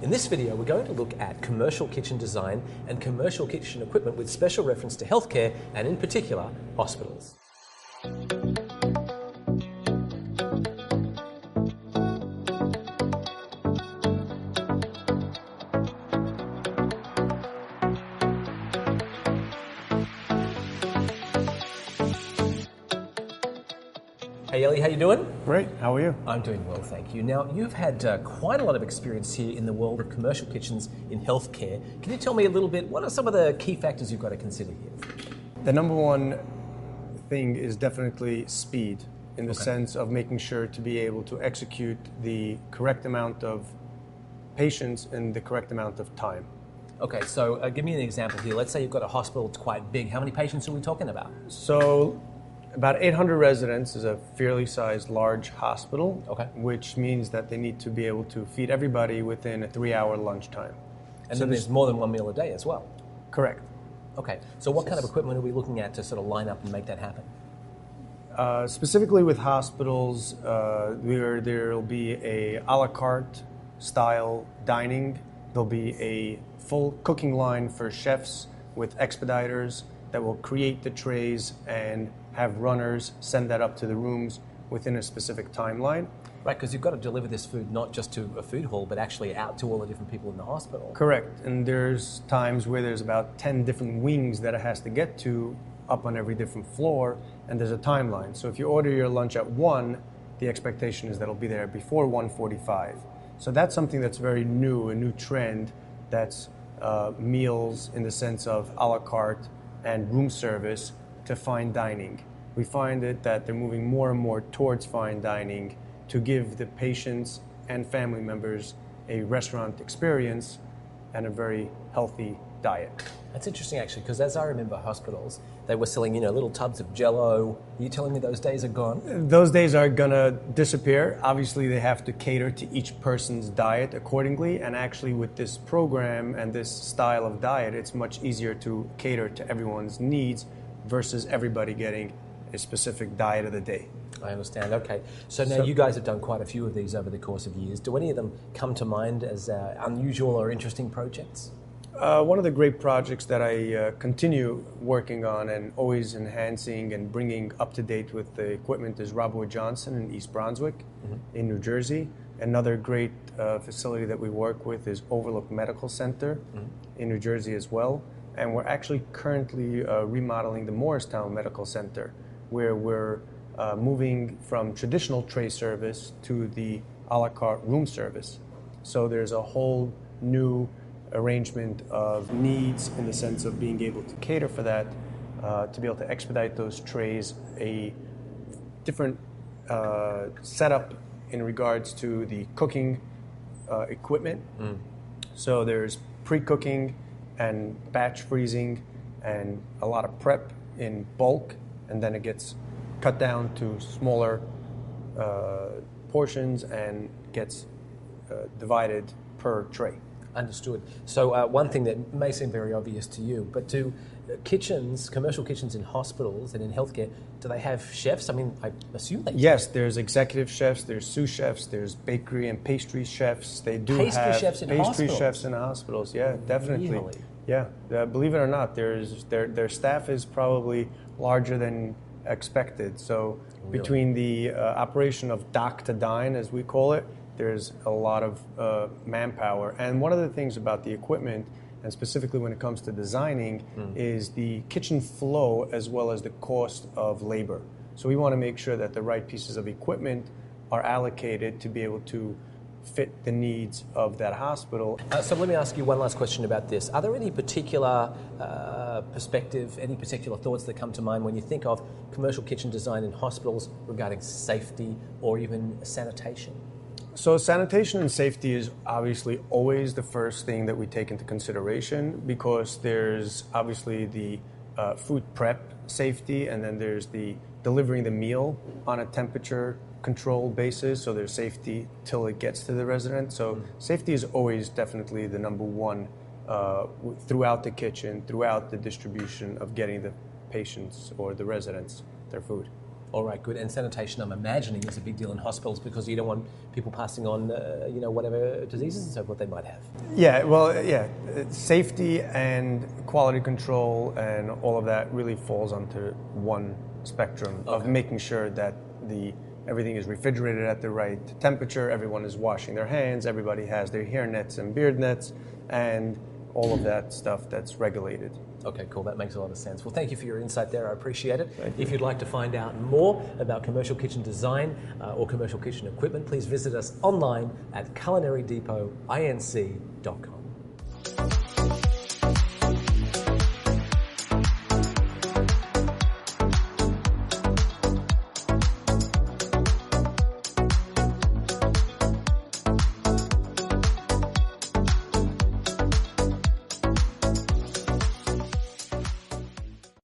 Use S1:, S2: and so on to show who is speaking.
S1: In this video, we're going to look at commercial kitchen design and commercial kitchen equipment with special reference to healthcare and in particular, hospitals. Hey Ellie, how you doing?
S2: Great, how are you?
S1: I'm doing well, thank you. Now, you've had quite a lot of experience here in the world of commercial kitchens in healthcare. Can you tell me a little bit, what are some of the key factors you've got to consider here?
S2: The number one thing is definitely speed, in the sense of making sure to be able to execute the correct amount of patients in the correct amount of time.
S1: Okay, so give me an example here. Let's say you've got a hospital that's quite big. How many patients are we talking about?
S2: So, about 800 residents is a fairly sized large hospital, which means that they need to be able to feed everybody within a 3-hour lunchtime.
S1: And so then there's more than one meal a day as well?
S2: Correct.
S1: Okay, so what kind of equipment are we looking at to sort of line up and make that happen?
S2: Specifically with hospitals, there will be a la carte style dining. There'll be a full cooking line for chefs with expediters that will create the trays and have runners send that up to the rooms within a specific timeline.
S1: Right, because you've got to deliver this food not just to a food hall, but actually out to all the different people in the hospital.
S2: Correct, and there's times where there's about 10 different wings that it has to get to up on every different floor, and there's a timeline. So if you order your lunch at 1, the expectation is that it'll be there before 1:45. So that's something that's very new, a new trend, that's meals in the sense of a la carte and room service to fine dining. We find that they're moving more and more towards fine dining to give the patients and family members a restaurant experience and a very healthy diet.
S1: That's interesting actually, because as I remember hospitals, they were selling, little tubs of Jell-O. Are you telling me those days are gone?
S2: Those days are gonna disappear. Obviously, they have to cater to each person's diet accordingly, and actually with this program and this style of diet, it's much easier to cater to everyone's needs versus everybody getting a specific diet of the day.
S1: I understand. Okay. So now you guys have done quite a few of these over the course of years. Do any of them come to mind as unusual or interesting projects?
S2: One of the great projects that I continue working on and always enhancing and bringing up to date with the equipment is Rob Wood Johnson in East Brunswick in New Jersey. Another great facility that we work with is Overlook Medical Center in New Jersey as well. And we're actually currently remodeling the Morristown Medical Center, where we're moving from traditional tray service to the a la carte room service. So there's a whole new arrangement of needs in the sense of being able to cater for that, to be able to expedite those trays, a different setup in regards to the cooking equipment. So there's pre-cooking and batch freezing and a lot of prep in bulk, and then it gets cut down to smaller portions and gets divided per tray.
S1: Understood. So one thing that may seem very obvious to you, but do kitchens, commercial kitchens in hospitals and in healthcare, do they have chefs? I mean, I assume they do.
S2: Yes, there's executive chefs, there's sous chefs, there's bakery and pastry chefs. They do have
S1: chefs in
S2: pastry
S1: hospitals?
S2: chefs in hospitals. Yeah, definitely.
S1: Really?
S2: Yeah, believe it or not, their staff is probably larger than expected. So between the operation of dock to dine, as we call it, there's a lot of manpower. And one of the things about the equipment, and specifically when it comes to designing, is the kitchen flow as well as the cost of labor. So we want to make sure that the right pieces of equipment are allocated to be able to fit the needs of that hospital.
S1: So let me ask you one last question about this. Are there any particular perspective, any particular thoughts that come to mind when you think of commercial kitchen design in hospitals regarding safety or even sanitation?
S2: So sanitation and safety is obviously always the first thing that we take into consideration, because there's obviously the food prep safety, and then there's the delivering the meal on a temperature control basis, so there's safety till it gets to the resident. So safety is always definitely the number one throughout the kitchen, throughout the distribution of getting the patients or the residents their food.
S1: All right, good. And sanitation, I'm imagining, is a big deal in hospitals because you don't want people passing on, whatever diseases and so forth they might have.
S2: Yeah, well, yeah, safety and quality control and all of that really falls onto one spectrum of making sure that everything is refrigerated at the right temperature, everyone is washing their hands, everybody has their hair nets and beard nets, and all of that stuff that's regulated.
S1: Okay, cool. That makes a lot of sense. Well, thank you for your insight there. I appreciate it. If you'd like to find out more about commercial kitchen design or commercial kitchen equipment, please visit us online at culinarydepot.inc.com.